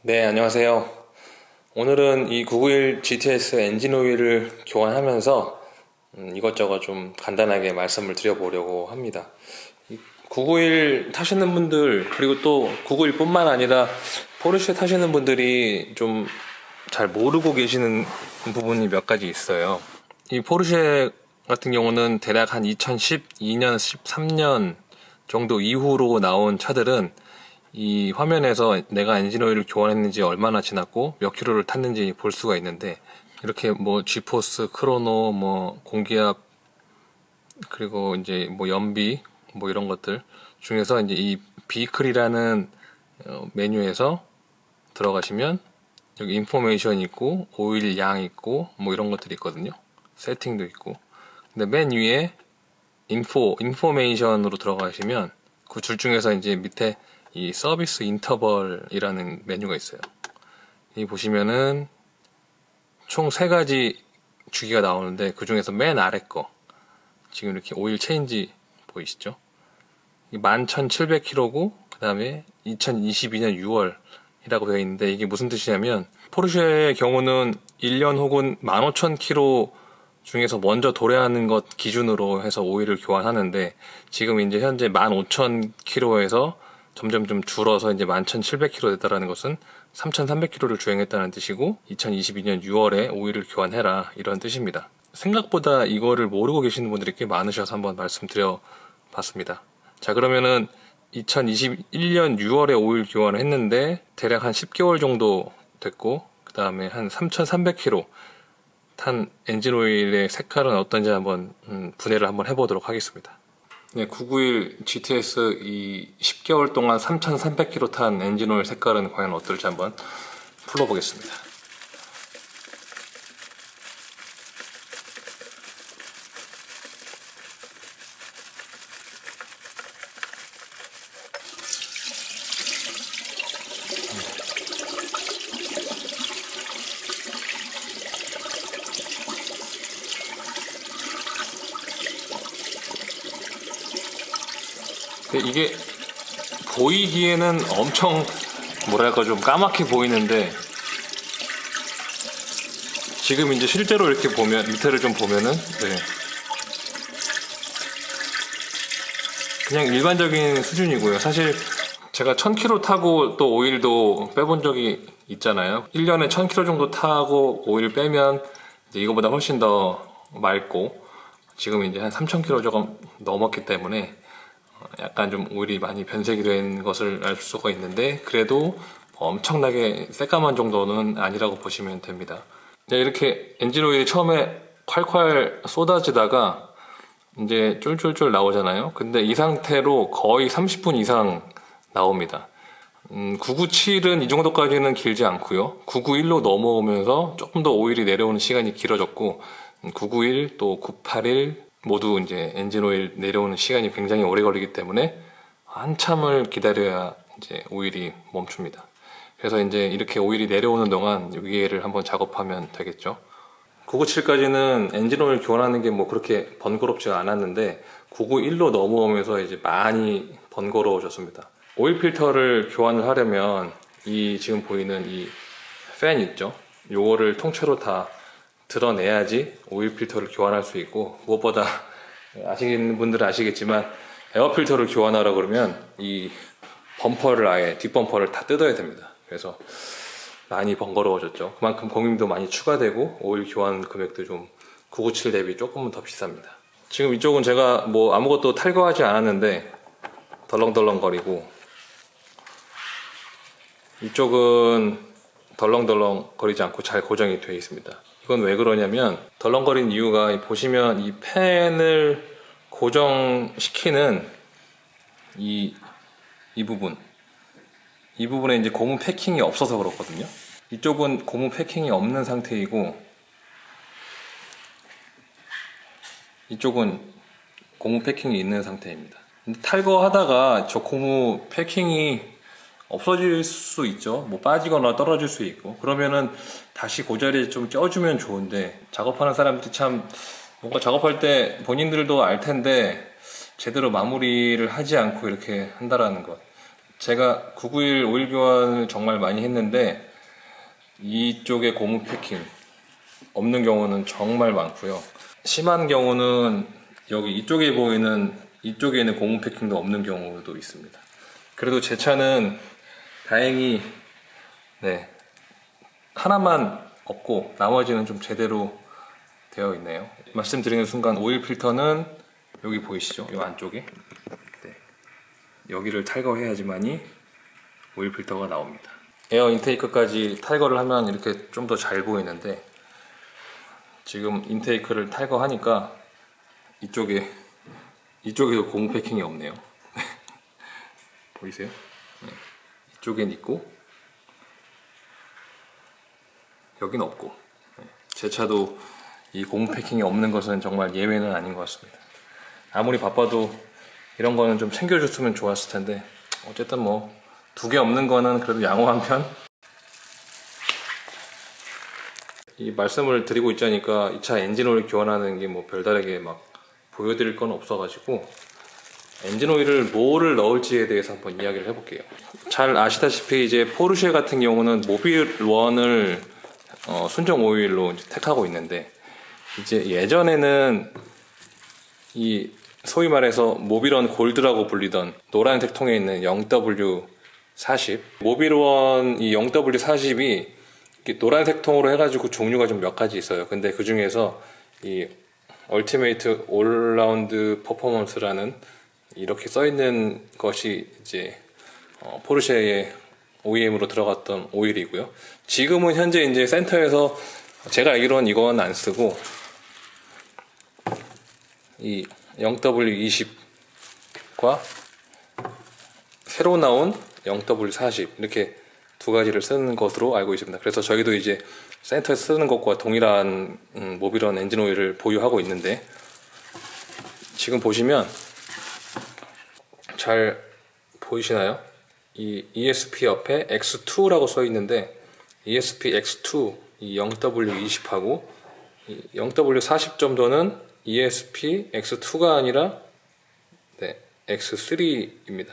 네, 안녕하세요. 오늘은 이 991 GTS 엔진 오일을 교환하면서 이것저것 좀 간단하게 말씀을 드려보려고 합니다. 이 991 타시는 분들, 그리고 또 991뿐만 아니라 포르쉐 타시는 분들이 좀 잘 모르고 계시는 부분이 몇 가지 있어요. 이 포르쉐 같은 경우는 대략 한 2012년, 13년 정도 이후로 나온 차들은 이 화면에서 내가 엔진오일을 교환했는지 얼마나 지났고 몇 킬로를 탔는지 볼 수가 있는데, 이렇게 뭐 G포스, 크로노, 뭐 공기압, 그리고 이제 뭐 연비, 뭐 이런 것들 중에서 이제 이 비클이라는 메뉴에서 들어가시면 여기 인포메이션 있고 오일 양 있고 뭐 이런 것들이 있거든요. 세팅도 있고. 근데 맨 위에 인포메이션으로 들어가시면 그 줄 중에서 이제 밑에 이 서비스 인터벌이라는 메뉴가 있어요. 이 보시면은 총 3가지 주기가 나오는데, 그 중에서 맨 아래 거 지금 이렇게 오일 체인지 보이시죠? 11,700km고 그 다음에 2022년 6월이라고 되어 있는데, 이게 무슨 뜻이냐면 포르쉐의 경우는 1년 혹은 15,000km 중에서 먼저 도래하는 것 기준으로 해서 오일을 교환하는데, 지금 이제 현재 15,000km에서 점점 좀 줄어서 이제 11,700km 됐다라는 것은 3,300km를 주행했다는 뜻이고, 2022년 6월에 오일을 교환해라, 이런 뜻입니다. 생각보다 이거를 모르고 계시는 분들이 꽤 많으셔서 한번 말씀드려 봤습니다. 자, 그러면은 2021년 6월에 오일 교환을 했는데 대략 한 10개월 정도 됐고, 그 다음에 한 3,300km 탄 엔진 오일의 색깔은 어떤지 한번 분해를 한번 해보도록 하겠습니다. 네, 991 GTS 이 10개월 동안 3,300km 탄 엔진 오일 색깔은 과연 어떨지 한번 풀어보겠습니다. 이게 보이기에는 엄청 뭐랄까 좀 까맣게 보이는데, 지금 이제 실제로 이렇게 보면, 밑에를 좀 보면은 그냥 일반적인 수준이고요. 사실 제가 1000km 타고 또 오일도 빼본 적이 있잖아요. 1년에 1000km 정도 타고 오일 빼면 이제 이거보다 훨씬 더 맑고, 지금 이제 한 3000km 조금 넘었기 때문에 약간 좀 오일이 많이 변색이 된 것을 알 수가 있는데, 그래도 엄청나게 새까만 정도는 아니라고 보시면 됩니다. 네, 이렇게 엔진 오일이 처음에 콸콸 쏟아지다가 이제 쫄쫄쫄 나오잖아요. 근데 이 상태로 거의 30분 이상 나옵니다. 997은 이 정도까지는 길지 않고요. 991로 넘어오면서 조금 더 오일이 내려오는 시간이 길어졌고, 991 또 981 모두 이제 엔진 오일 내려오는 시간이 굉장히 오래 걸리기 때문에 한참을 기다려야 이제 오일이 멈춥니다. 그래서 이제 이렇게 오일이 내려오는 동안 위에를 한번 작업하면 되겠죠. 997까지는 엔진 오일 교환하는 게 뭐 그렇게 번거롭지가 않았는데, 991로 넘어오면서 이제 많이 번거로워졌습니다. 오일 필터를 교환을 하려면 이 지금 보이는 이 팬 있죠? 요거를 통째로 다 드러내야지 오일 필터를 교환할 수 있고, 무엇보다 아시는 분들은 아시겠지만 에어 필터를 교환하라 그러면 이 범퍼를, 아예 뒷범퍼를 다 뜯어야 됩니다. 그래서 많이 번거로워졌죠. 그만큼 공임도 많이 추가되고 오일 교환 금액도 좀 997 대비 조금은 더 비쌉니다. 지금 이쪽은 제가 뭐 아무것도 탈거하지 않았는데 덜렁덜렁거리고, 이쪽은 덜렁덜렁 거리지 않고 잘 고정이 되어 있습니다. 이건 왜 그러냐면, 덜렁거린 이유가 보시면 이 팬을 고정시키는 이 부분에 이제 고무 패킹이 없어서 그렇거든요. 이쪽은 고무 패킹이 없는 상태이고, 이쪽은 고무 패킹이 있는 상태입니다. 근데 탈거하다가 저 고무 패킹이 없어질 수 있죠. 뭐 빠지거나 떨어질 수 있고, 그러면은 다시 그 자리에 좀 껴주면 좋은데, 작업하는 사람들이 참 뭔가 작업할 때 본인들도 알 텐데 제대로 마무리를 하지 않고 이렇게 한다라는 것, 제가 991 오일 교환을 정말 많이 했는데 이쪽에 고무 패킹 없는 경우는 정말 많고요. 심한 경우는 여기 이쪽에 보이는 이쪽에는 고무 패킹도 없는 경우도 있습니다. 그래도 제 차는 다행히 하나만 없고 나머지는 좀 제대로 되어 있네요. 말씀드리는 순간 오일 필터는 여기 보이시죠? 이 안쪽에 여기를 탈거해야지만이 오일 필터가 나옵니다. 에어 인테이크까지 탈거를 하면 이렇게 좀 더 잘 보이는데 지금 인테이크를 탈거하니까 이쪽에도 고무 패킹이 없네요. 보이세요? 이쪽엔 있고 여긴 없고 제 차도 이 고무 패킹이 없는 것은 정말 예외는 아닌 것 같습니다. 아무리 바빠도 이런 거는 좀 챙겨줬으면 좋았을 텐데 어쨌든 뭐 2개 없는 거는 그래도 양호한 편? 이 말씀을 드리고 있자니까 이 차 엔진오일 교환하는 게 뭐 별다르게 막 보여드릴 건 없어가지고 엔진오일을 뭐를 넣을지에 대해서 한번 이야기를 해볼게요. 잘 아시다시피 이제 포르쉐 같은 경우는 모빌1을 순정 오일로 택하고 있는데 이제 예전에는 이 소위 말해서 모빌1 골드라고 불리던 노란색 통에 있는 0W40 모빌1 이 0W40이 노란색 통으로 해가지고 종류가 좀 몇 가지 있어요. 근데 그 중에서 이 얼티메이트 올라운드 퍼포먼스라는 이렇게 써있는 것이 이제 포르쉐의 OEM으로 들어갔던 오일이고요. 지금은 현재 이제 센터에서 제가 알기로는 이건 안 쓰고 이 0W20과 새로 나온 0W40 이렇게 2가지를 쓰는 것으로 알고 있습니다. 그래서 저희도 이제 센터에서 쓰는 것과 동일한 모빌1 엔진 오일을 보유하고 있는데 지금 보시면 잘 보이시나요? 이 ESP 옆에 X2라고 써 있는데 ESP X2 이 0W20하고 이 0W40 정도는 ESP X2가 아니라 X3입니다.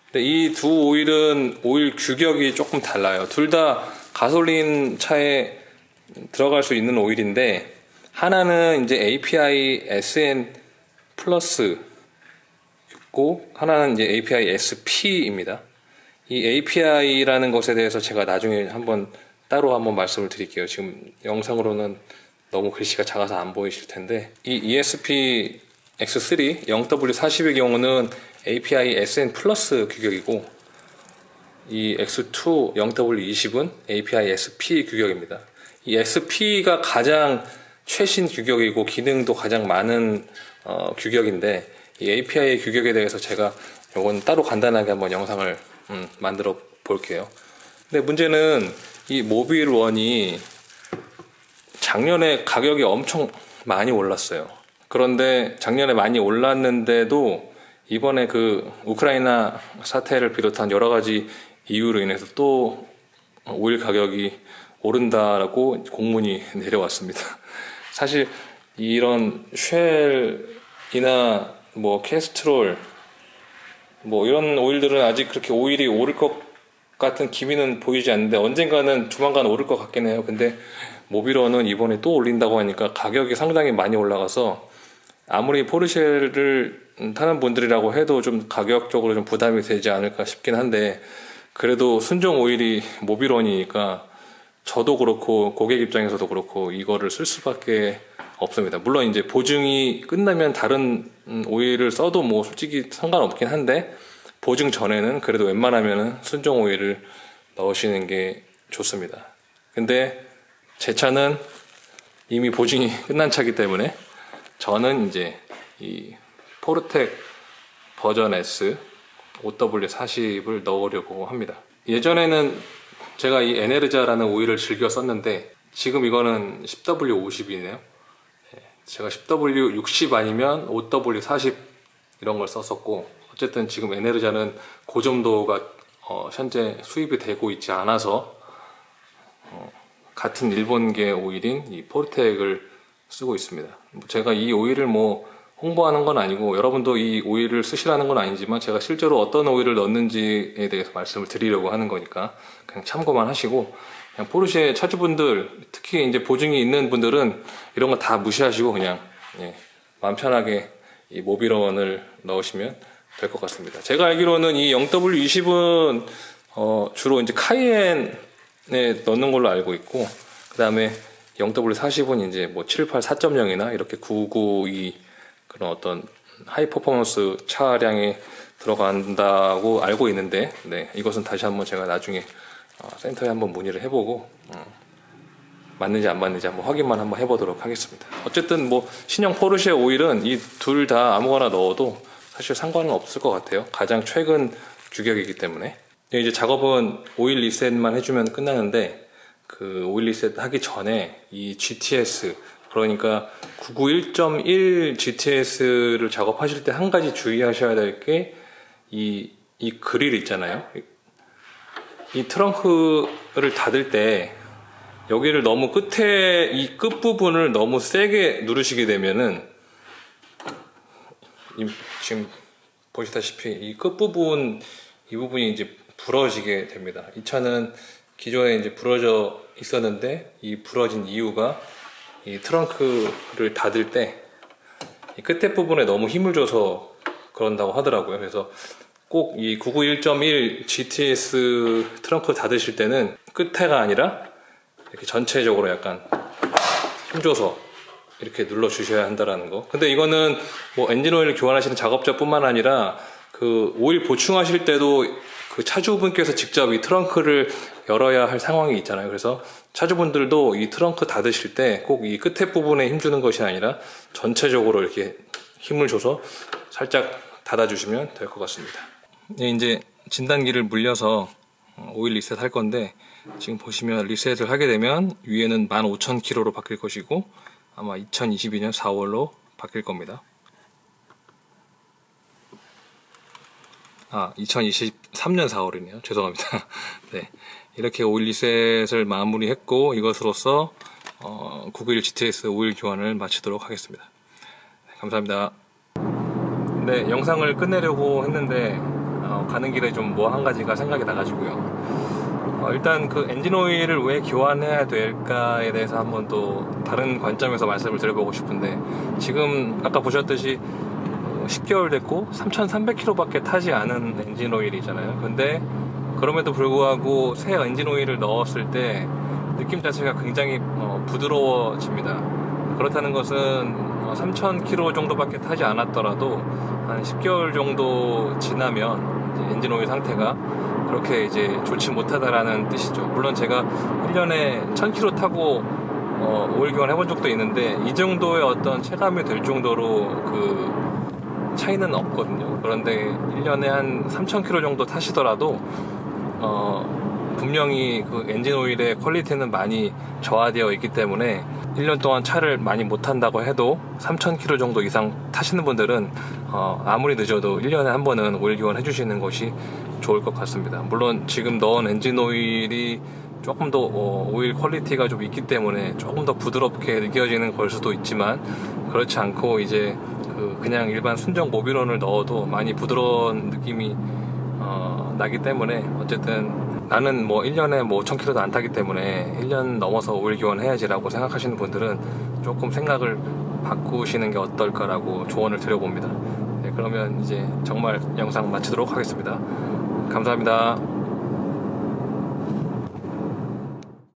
근데 이 두 오일은 오일 규격이 조금 달라요. 둘 다 가솔린 차에 들어갈 수 있는 오일인데 하나는 이제 API SN 플러스고 하나는 이제 API SP입니다. 이 API라는 것에 대해서 제가 나중에 따로 한번 말씀을 드릴게요. 지금 영상으로는 너무 글씨가 작아서 안 보이실 텐데 이 ESP X3 0W40의 경우는 API SN 플러스 규격이고 이 X2 0W20은 API SP 규격입니다. 이 SP가 가장 최신 규격이고 기능도 가장 많은 규격인데 이 API 규격에 대해서 제가 이건 따로 간단하게 한번 영상을 만들어 볼게요. 근데 문제는 이 모빌1이 작년에 가격이 엄청 많이 올랐어요. 그런데 작년에 많이 올랐는데도 이번에 그 우크라이나 사태를 비롯한 여러 가지 이유로 인해서 또 오일 가격이 오른다라고 공문이 내려왔습니다. 사실 이런 쉘이나 뭐 캐스트롤 뭐 이런 오일들은 아직 그렇게 오일이 오를 것 같은 기미는 보이지 않는데 언젠가는 조만간 오를 것 같긴 해요. 근데 모빌1은 이번에 또 올린다고 하니까 가격이 상당히 많이 올라가서 아무리 포르쉐를 타는 분들이라고 해도 좀 가격적으로 좀 부담이 되지 않을까 싶긴 한데 그래도 순정 오일이 모빌1이니까 저도 그렇고 고객 입장에서도 그렇고 이거를 쓸 수밖에 없습니다. 물론 이제 보증이 끝나면 다른 오일을 써도 뭐 솔직히 상관없긴 한데 보증 전에는 그래도 웬만하면 순정 오일을 넣으시는 게 좋습니다. 근데 제 차는 이미 보증이 끝난 차기 때문에 저는 이제 이 포르텍 버전 S OW40을 넣으려고 합니다. 예전에는 제가 이 에네르자라는 오일을 즐겨 썼는데 지금 이거는 10W50이네요. 제가 10W60 아니면 5W40 이런 걸 썼었고 어쨌든 지금 에네르자는 고점도가 현재 수입이 되고 있지 않아서 같은 일본계 오일인 이 포르텍을 쓰고 있습니다. 제가 이 오일을 뭐 홍보하는 건 아니고 여러분도 이 오일을 쓰시라는 건 아니지만 제가 실제로 어떤 오일을 넣는지에 대해서 말씀을 드리려고 하는 거니까 그냥 참고만 하시고, 그냥 포르쉐 차주분들, 특히 이제 보증이 있는 분들은 이런 거 다 무시하시고 그냥 마음 편하게 이 모비런을 넣으시면 될 것 같습니다. 제가 알기로는 이 0W20은 주로 이제 카이엔에 넣는 걸로 알고 있고, 그 다음에 0W40은 이제 뭐 78 4.0이나 이렇게 992 그런 어떤 하이 퍼포먼스 차량에 들어간다고 알고 있는데, 이것은 다시 한번 제가 나중에 센터에 한번 문의를 해보고 맞는지 안 맞는지 한번 확인만 한번 해보도록 하겠습니다. 어쨌든 뭐 신형 포르쉐 오일은 이 둘 다 아무거나 넣어도 사실 상관은 없을 것 같아요. 가장 최근 규격이기 때문에. 이제 작업은 오일 리셋만 해주면 끝나는데, 그 오일 리셋 하기 전에 이 GTS, 그러니까 991.1 GTS를 작업하실 때 한 가지 주의하셔야 될 게 이 그릴 있잖아요. 이 트렁크를 닫을 때 여기를 너무 끝에 이 끝부분을 너무 세게 누르시게 되면은 지금 보시다시피 이 끝부분, 이 부분이 이제 부러지게 됩니다. 이 차는 기존에 이제 부러져 있었는데, 이 부러진 이유가 이 트렁크를 닫을 때 이 끝에 부분에 너무 힘을 줘서 그런다고 하더라고요. 그래서 꼭 이 991.1 GTS 트렁크 닫으실 때는 끝에가 아니라 이렇게 전체적으로 약간 힘줘서 이렇게 눌러 주셔야 한다라는 거. 근데 이거는 뭐 엔진 오일 교환하시는 작업자뿐만 아니라 그 오일 보충하실 때도 그 차주분께서 직접 이 트렁크를 열어야 할 상황이 있잖아요. 그래서 차주분들도 이 트렁크 닫으실 때 꼭 이 끝에 부분에 힘주는 것이 아니라 전체적으로 이렇게 힘을 줘서 살짝 닫아주시면 될 것 같습니다. 이제 진단기를 물려서 오일 리셋 할 건데, 지금 보시면 리셋을 하게 되면 위에는 15,000km로 바뀔 것이고 아마 2022년 4월로 바뀔 겁니다. 2023년 4월이네요. 죄송합니다. 네, 이렇게 오일 리셋을 마무리했고 이것으로써 991 GTS 오일 교환을 마치도록 하겠습니다. 네, 감사합니다. 네, 영상을 끝내려고 했는데 가는 길에 좀 뭐 한 가지가 생각이 나가지고요. 일단 그 엔진 오일을 왜 교환해야 될까에 대해서 한번 또 다른 관점에서 말씀을 드려보고 싶은데, 지금 아까 보셨듯이 10개월 됐고 3,300km밖에 타지 않은 엔진 오일이잖아요. 근데 그럼에도 불구하고 새 엔진 오일을 넣었을 때 느낌 자체가 굉장히 부드러워집니다. 그렇다는 것은 3,000km 정도밖에 타지 않았더라도 한 10개월 정도 지나면 이제 엔진 오일 상태가 그렇게 이제 좋지 못하다라는 뜻이죠. 물론 제가 1년에 1,000km 타고 오일 교환 해본 적도 있는데 이 정도의 어떤 체감이 될 정도로 그 차이는 없거든요. 그런데 1년에 한 3,000km 정도 타시더라도 분명히 그 엔진 오일의 퀄리티는 많이 저하되어 있기 때문에 1년 동안 차를 많이 못 탄다고 해도 3,000km 정도 이상 타시는 분들은 아무리 늦어도 1년에 한 번은 오일 교환 해주시는 것이 좋을 것 같습니다. 물론 지금 넣은 엔진 오일이 조금 더 오일 퀄리티가 좀 있기 때문에 조금 더 부드럽게 느껴지는 걸 수도 있지만, 그렇지 않고 이제 그냥 일반 순정 모빌원을 넣어도 많이 부드러운 느낌이 나기 때문에, 어쨌든 나는 뭐 1년에 뭐 5,000km도 안 타기 때문에 1년 넘어서 오일 교환해야지라고 생각하시는 분들은 조금 생각을 바꾸시는 게 어떨까라고 조언을 드려봅니다. 네, 그러면 이제 정말 영상 마치도록 하겠습니다. 감사합니다.